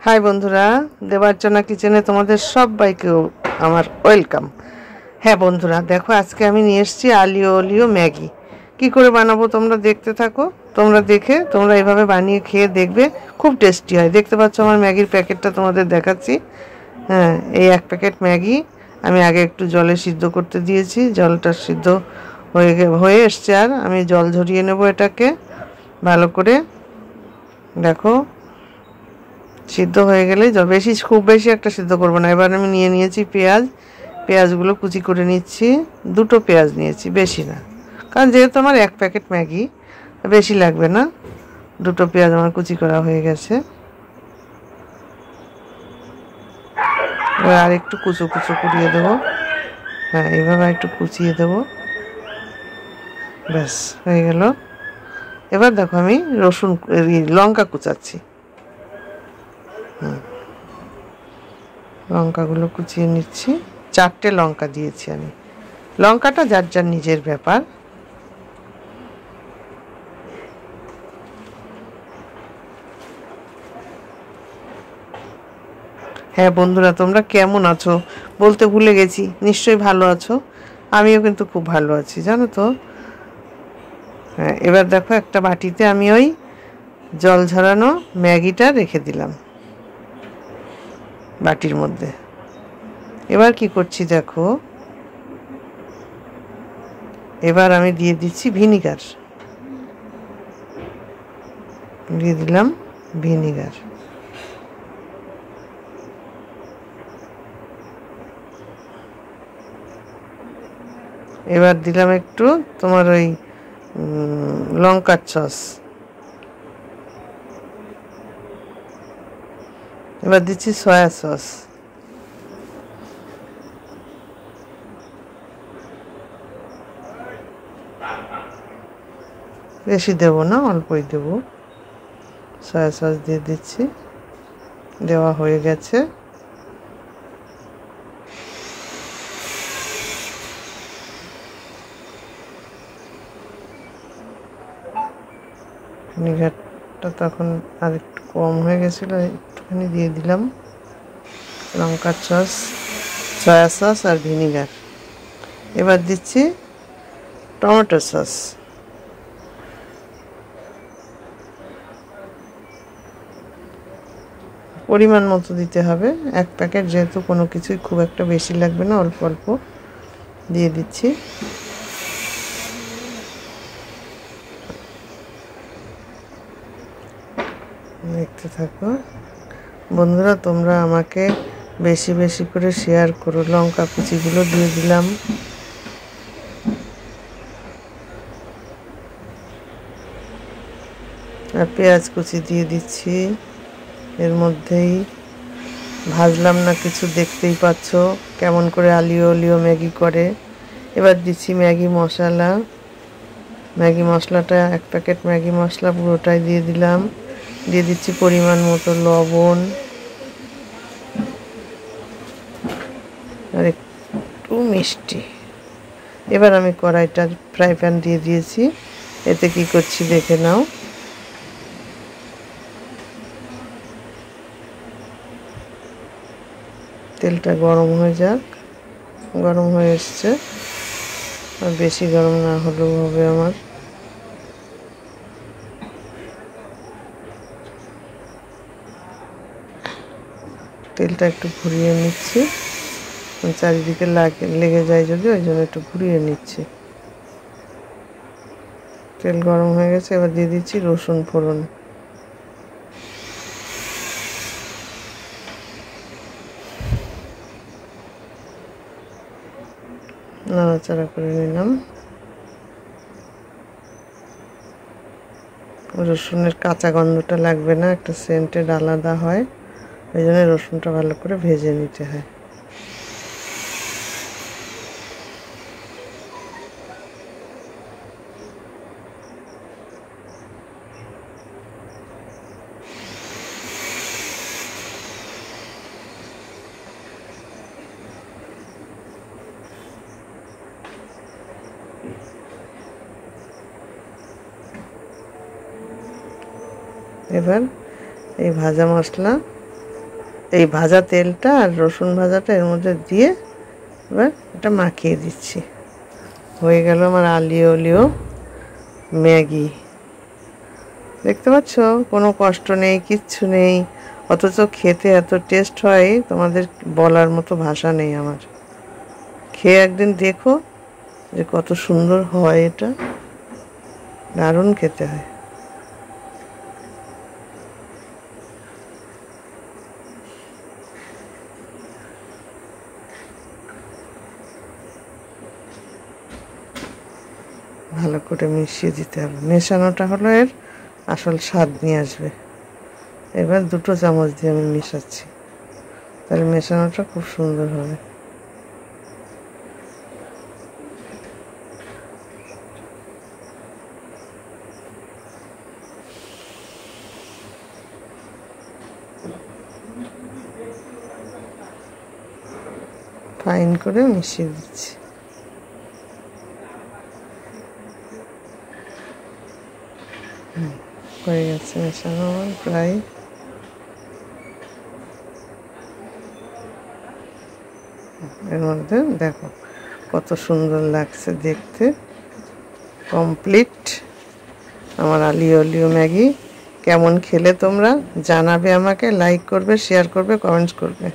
High বন্ধুরা, দেবার্চনা কিচেনে তোমাদের সবাইকে আমার ওয়েলকাম। হ্যাঁ বন্ধুরা, দেখো আজকে আমি নিয়ে এসেছি আলিও ওলিও ম্যাগি। কি করে বানাবো তোমরা দেখতে থাকো। তোমরা এইভাবে বানিয়ে খেয়ে দেখবে, খুব টেস্টি হয়। দেখতে পাচ্ছ আমার ম্যাগির প্যাকেটটা তোমাদের দেখাচ্ছি। হ্যাঁ, এই এক প্যাকেট ম্যাগি আমি আগে একটু জলে সিদ্ধ করতে দিয়েছি। জলটা সিদ্ধ হয়ে এসছে, আর আমি জল ঝরিয়ে নেব এটাকে ভালো করে। দেখো সিদ্ধ হয়ে গেলে খুব বেশি একটা সিদ্ধ করবো না। এবার আমি নিয়েছি পেঁয়াজগুলো কুচি করে নিচ্ছি। দুটো পেঁয়াজ নিয়েছি, বেশি না, কারণ যেহেতু আমার এক প্যাকেট ম্যাগি বেশি লাগবে না। দুটো পেঁয়াজ আমার কুচি করা হয়ে গেছে। এবার আর একটু কুচো কুড়িয়ে দেবো। হ্যাঁ, এইভাবে একটু কুচিয়ে দেবো, ব্যাস হয়ে গেল। এবার দেখো আমি লঙ্কা কুচাচ্ছি। লঙ্কাগুলো কুচিয়ে নিচ্ছি। 4টে লঙ্কা দিয়েছি আমি। লঙ্কাটা যার যার নিজের ব্যাপার। হ্যাঁ বন্ধুরা, তোমরা কেমন আছো বলতে ভুলে গেছি। নিশ্চয়ই ভালো আছো, আমিও কিন্তু খুব ভালো আছি, জানো তো। হ্যাঁ, এবার দেখো একটা বাটিতে আমি ওই জল ঝরানো ম্যাগিটা রেখে দিলাম বাটির মধ্যে। এবার কি করছি দেখো, এবার আমি দিয়ে দিচ্ছি ভিনিগার। দিয়ে দিলাম ভিনিগার। এবার দিলাম একটু তোমার ওই লঙ্কার সস। এবার দিচ্ছি সয়া সস। বেশি দেবো না, অল্পই দেবো। সয়া সস দিয়ে দিচ্ছি। দেওয়া হয়ে গেছে। ভিনিগারটা তখন আর একটু কম হয়ে গেছিলো, একটুখানি দিয়ে দিলাম লঙ্কার সস, সয়া সস আর ভিনিগার। এবার দিচ্ছি টমেটো সস। পরিমাণ মতো দিতে হবে। এক প্যাকেট যেহেতু কোনো কিছুই খুব একটা বেশি লাগবে না, অল্প অল্প দিয়ে দিচ্ছি। দেখতে থাকো বন্ধুরা, তোমরা আমাকে বেশি বেশি করে শেয়ার করো। লঙ্কা কুচিগুলো দিয়ে দিলাম। আর পেঁয়াজ কুচি দিয়ে দিচ্ছি এর মধ্যেই। ভাজলাম না কিছু, দেখতেই পাচ্ছ কেমন করে আলিও ওলিও ম্যাগি করে। এবার দিচ্ছি ম্যাগি মশলা। ম্যাগি মশলাটা এক প্যাকেট ম্যাগি মশলা পুরোটাই দিয়ে দিলাম। দিয়ে দিচ্ছি পরিমাণ মতো লবণ আর একটু মিষ্টি। এবার আমি কড়াইটা ফ্রাই প্যান দিয়ে দিয়েছি। এতে কি করছি দেখে নাও। তেলটা গরম হয়ে যাক। গরম হয়ে এসছে, আর বেশি গরম না হলেও হবে আমার। তেলটা একটু ঘুরিয়ে নিচ্ছি, চারিদিকে লেগে যায় যদি, ওই জন্য একটু ঘুরিয়ে নিচ্ছি। তেল গরম হয়ে গেছে। এবার দিয়ে দিচ্ছি রসুন ফোড়ন। নাড়াচাড়া করে নিলাম। রসুনের কাঁচা গন্ধটা লাগবে না, একটা সেন্টেড আলাদা হয়, ওই জন্য রসুনটা ভালো করে ভেজে নিতে হয়। এবার এই ভাজা মশলা এই ভাজা তেলটা আর রসুন ভাজাটা এর মধ্যে দিয়ে এবার এটা মাখিয়ে দিচ্ছি। হয়ে গেল আমার আলিও আলিও ম্যাগি। দেখতে পাচ্ছ, কোনো কষ্ট নেই, কিচ্ছু নেই, অথচ খেতে এত টেস্ট হয় তোমাদের বলার মতো ভাষা নেই আমার। খেয়ে একদিন দেখো যে কত সুন্দর হয়, এটা দারুণ খেতে হয়। ভালো করে মিশিয়ে দিতে হবে, মেশানোটা হলো এর আসল স্বাদ নিয়ে আসবে। এবার 2 চামচ দিয়ে আমি মেশাচ্ছি, তাহলে মেশানোটা খুব সুন্দর হবে। ফাইন করে মিশিয়ে দিচ্ছি। হয়ে গেছে মেশানো আমার প্রায়। এর মধ্যে দেখো কত সুন্দর লাগছে দেখতে। কমপ্লিট আমার আলিও আলিও ম্যাগি। কেমন খেলে তোমরা জানাবে আমাকে, লাইক করবে, শেয়ার করবে, কমেন্টস করবে।